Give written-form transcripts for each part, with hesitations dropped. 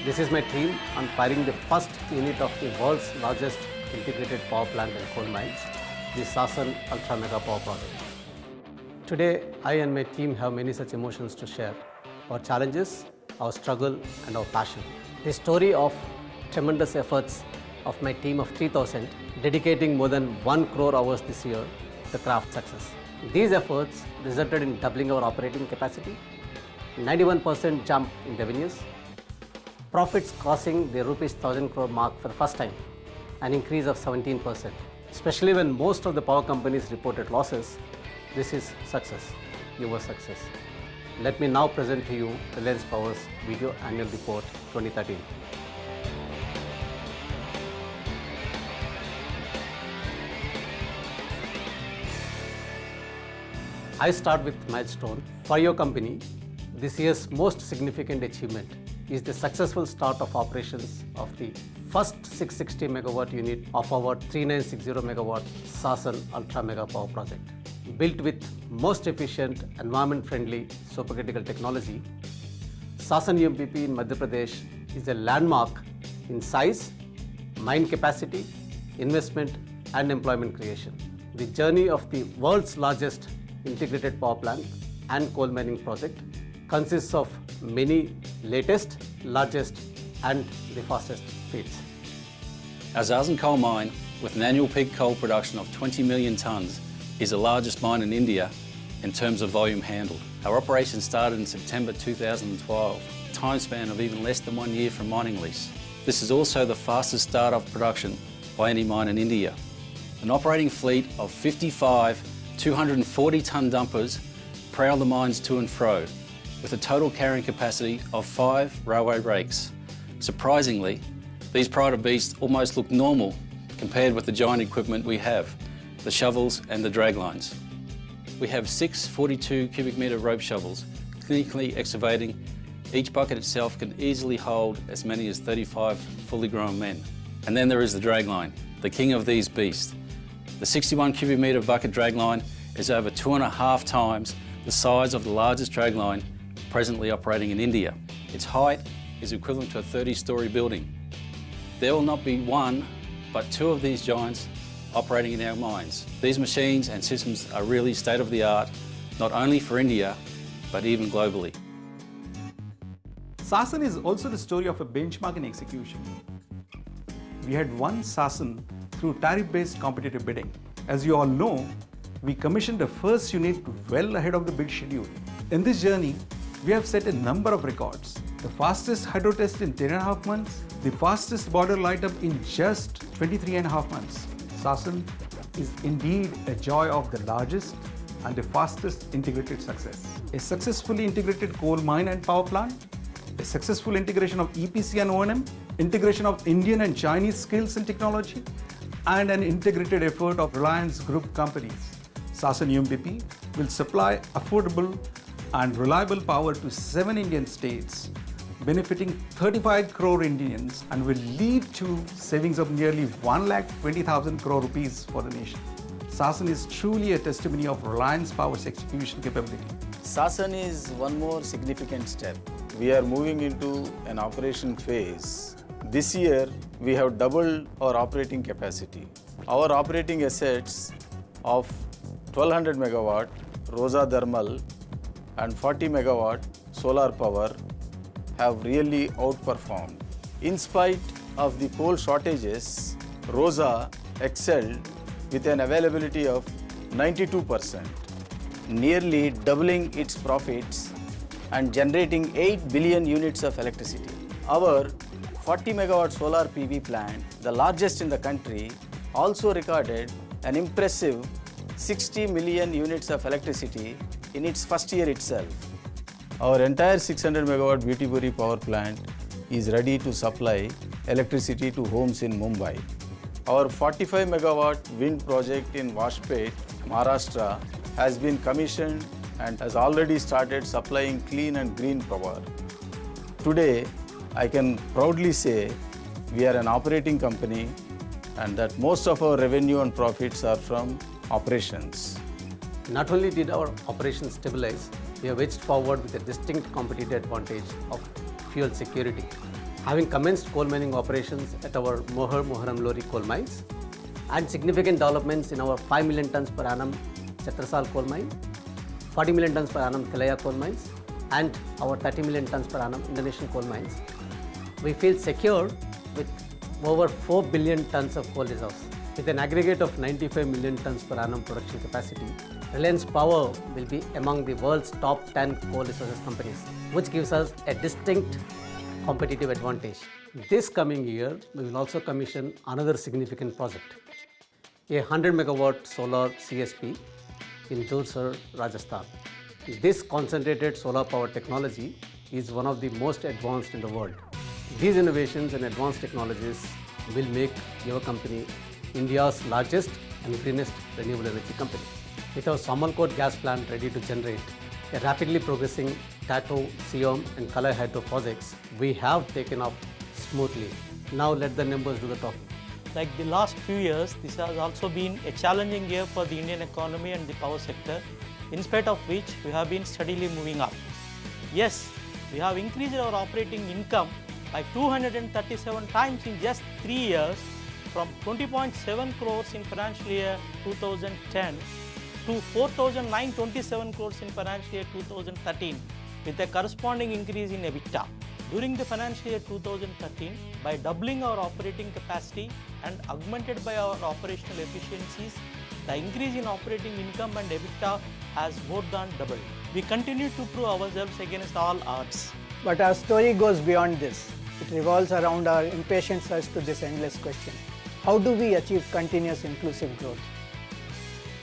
This is my team on firing the first unit of the world's largest integrated power plant and coal mines, the Sasan Ultra Mega Power Project. Today, I and my team have many such emotions to share. Our challenges, our struggle and our passion. The story of tremendous efforts of my team of 3,000 dedicating more than 1 crore hours this year to craft success. These efforts resulted in doubling our operating capacity, 91% jump in revenues, profits crossing the rupees 1,000 crore mark for the first time, an increase of 17%. Especially when most of the power companies reported losses, this is success, your success. Let me now present to you Reliance Power's Video Annual Report 2013. I start with milestone. For your company, this year's most significant achievement is the successful start of operations of the first 660 megawatt unit of our 3960 megawatt Sasan Ultra Mega Power Project. Built with most efficient, environment-friendly supercritical technology, Sasan UMPP in Madhya Pradesh is a landmark in size, mine capacity, investment and employment creation. The journey of the world's largest integrated power plant and coal mining project consists of many latest, largest and the fastest feats. Our Zarzan coal mine, with an annual peak coal production of 20 million tonnes, is the largest mine in India in terms of volume handled. Our operation started in September 2012, a time span of even less than 1 year from mining lease. This is also the fastest start of production by any mine in India. An operating fleet of 55 240-tonne dumpers prowl the mines to and fro, with a total carrying capacity of 5 railway rakes. Surprisingly, these Pride of beasts almost look normal compared with the giant equipment we have, the shovels and the draglines. We have 6 42 cubic metre rope shovels, clinically excavating. Each bucket itself can easily hold as many as 35 fully grown men. And then there is the dragline, the king of these beasts. The 61 cubic metre bucket dragline is over 2.5 times the size of the largest dragline presently operating in India. Its height is equivalent to a 30-storey building. There will not be one, but 2 of these giants operating in our mines. These machines and systems are really state-of-the-art, not only for India, but even globally. Sasan is also the story of a benchmark in execution. We had won Sasan through tariff-based competitive bidding. As you all know, we commissioned the first unit well ahead of the bid schedule. In this journey, we have set a number of records. The fastest hydro test in 10.5 months, the fastest boiler light up in just 23.5 months. Sasan is indeed a joy of the largest and the fastest integrated success. A successfully integrated coal mine and power plant, a successful integration of EPC and O&M, integration of Indian and Chinese skills and technology, and an integrated effort of Reliance Group companies. Sasan UMPP will supply affordable and reliable power to 7 Indian states, benefiting 35 crore Indians, and will lead to savings of nearly 1,20,000 crore rupees for the nation. Sasan is truly a testimony of Reliance Power's execution capability. Sasan is one more significant step. We are moving into an operation phase. This year, we have doubled our operating capacity. Our operating assets of 1200 megawatt Rosa Thermal and 40 megawatt solar power have really outperformed. In spite of the coal shortages, Rosa excelled with an availability of 92%, nearly doubling its profits and generating 8 billion units of electricity. Our 40 megawatt solar PV plant, the largest in the country, also recorded an impressive 60 million units of electricity in its first year itself. Our entire 600 megawatt Butibori power plant is ready to supply electricity to homes in Mumbai. Our 45 megawatt wind project in Washpet, Maharashtra has been commissioned and has already started supplying clean and green power. Today, I can proudly say we are an operating company and that most of our revenue and profits are from operations. Not only did our operations stabilize, we have edged forward with a distinct competitive advantage of fuel security. having commenced coal mining operations at our Mohar Moharam Lori coal mines, and significant developments in our 5 million tons per annum Chatrasal coal mine, 40 million tons per annum Thelaya coal mines, and our 30 million tons per annum Indonesian coal mines, we feel secure with over 4 billion tons of coal reserves. With an aggregate of 95 million tons per annum production capacity, Reliance Power will be among the world's top 10 coal resources companies, which gives us a distinct competitive advantage. This coming year, we will also commission another significant project, a 100 megawatt solar CSP in Dursar, Rajasthan. This concentrated solar power technology is one of the most advanced in the world. These innovations and advanced technologies will make your company India's largest and greenest renewable energy company. With our Samalkot gas plant ready to generate, a rapidly progressing Tato, Siom and Kalai hydro projects, we have taken off smoothly. Now let the numbers do the talking. Like the last few years, this has also been a challenging year for the Indian economy and the power sector, in spite of which we have been steadily moving up. Yes, we have increased our operating income by 237 times in just 3 years, from 20.7 crores in financial year 2010 to 4,927 crores in financial year 2013, with a corresponding increase in EBITDA. During the financial year 2013, by doubling our operating capacity and augmented by our operational efficiencies, the increase in operating income and EBITDA has more than doubled. We continue to prove ourselves against all odds. But our story goes beyond this. It revolves around our impatient search to this endless question: how do we achieve continuous inclusive growth?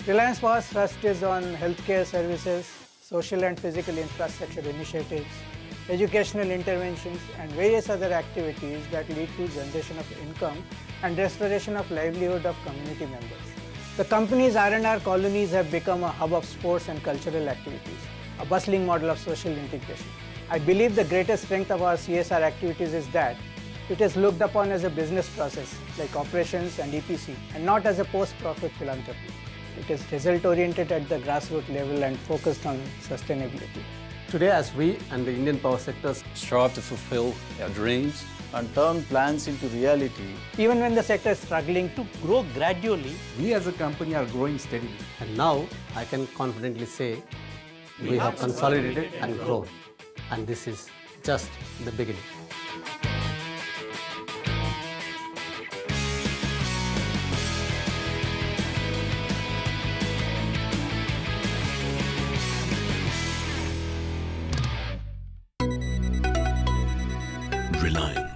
Reliance Power's thrust is on healthcare services, social and physical infrastructure initiatives, educational interventions, and various other activities that lead to generation of income and restoration of livelihood of community members. The company's R&R colonies have become a hub of sports and cultural activities, a bustling model of social integration. I believe the greatest strength of our CSR activities is that it is looked upon as a business process like operations and EPC, and not as a post-profit philanthropy. It is result-oriented at the grassroots level and focused on sustainability. Today, as we and the Indian power sectors Strive to fulfill our dreams and turn plans into reality, Even when the sector is struggling To grow gradually, We as a company are growing steadily. And now I can confidently say we have consolidated and grown. And this is just the beginning. Reliance.